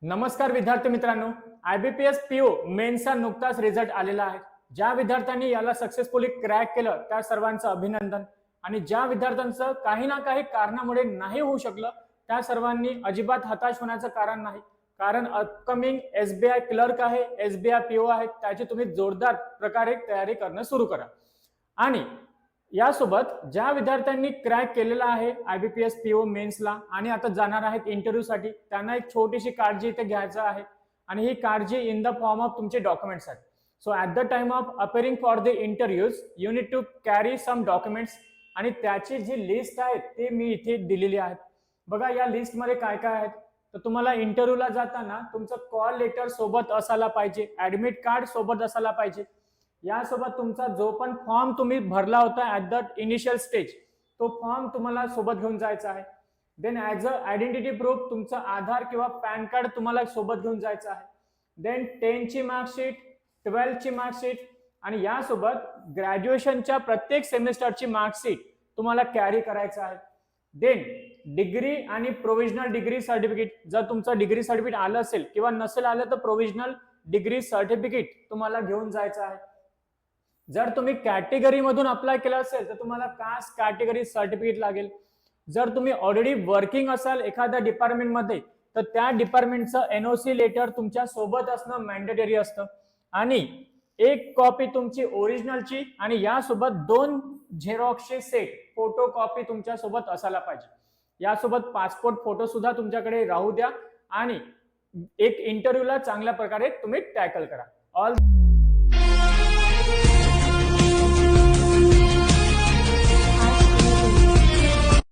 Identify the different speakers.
Speaker 1: नमस्कार विद्यार्थी मित्रांनो, IBPS PO मेन्सचा नुकताच रिझल्ट आलेला आहे. ज्या विद्यार्थ्यांनी याला सक्सेसफुली क्रॅक केलं त्या सर्वांचं अभिनंदन. आणि ज्या विद्यार्थ्यांचं काही ना काही कारणामुळे नाही होऊ शकलं त्या सर्वांनी अजिबात हताश होण्याचं कारण नाही. कारण अपकमिंग SBI क्लर्क आहे, SBI PO आहे, त्याची तुम्ही जोरदार प्रकारे तयारी करणं सुरू करा. आणि यासोबत ज्या विद्यार्थ्यांनी क्रॅक केलेला आहे IBPS PO मेन्सला आणि आता जाणार आहेत इंटरव्ह्यूसाठी, त्यांना एक छोटीशी काळजी इथे घ्यायचं आहे. आणि ही काळजी इन द फॉर्म ऑफ तुमचे डॉक्युमेंट्स आहेत. So at the time of appearing for the interviews you need to carry some documents. आणि त्याची जी लिस्ट आहे ती मी इथे दिलेली आहे. बघा या लिस्टमध्ये काय काय आहेत. तर तुम्हाला इंटरव्ह्यूला जाताना तुमचं कॉल लेटर सोबत असायला पाहिजे, ऍडमिट कार्ड सोबत असायला पाहिजे. यासोबत तुमचा जो पण फॉर्म तुम्ही भरला होता ऍट द इनिशियल स्टेज तो फॉर्म तुम्हाला सोबत घेऊन जायचा आहे. Then as a identity proof तुमचं आधार किंवा पॅन कार्ड तुम्हाला सोबत घेऊन जायचं आहे. देन 10ची मार्कशीट, 12ची मार्कशीट आणि यासोबत ग्रॅज्युएशनच्या प्रत्येक सेमिस्टरची मार्कशीट तुम्हाला कॅरी करायचं आहे. देन डिग्री आणि प्रोव्हिजनल डिग्री सर्टिफिकेट, जर तुमचं डिग्री सर्टिफिकेट आलं असेल किंवा नसेल आलं तर प्रोव्हिजनल डिग्री सर्टिफिकेट तुम्हाला घेऊन जायचं आहे. जर तुम्ही कॅटेगरी मधून अप्लाय केलं असेल तर तुम्हाला कास्ट कॅटेगरी सर्टिफिकेट लागेल. जर तुम्ही ऑलरेडी वर्किंग असाल एखाद्या डिपार्टमेंटमध्ये तर त्या डिपार्टमेंटचं NOC लेटर तुमच्या सोबत असणं मॅन्डेटरी असतं. आणि एक कॉपी तुमची ओरिजिनलची आणि यासोबत 2 झेरॉक्सचे सेट फोटो कॉपी तुमच्या सोबत असायला पाहिजे. यासोबत पासपोर्ट फोटो सुद्धा तुमच्याकडे राहू द्या आणि एक इंटरव्ह्यूला चांगल्या प्रकारे तुम्ही टॅकल करा. ऑल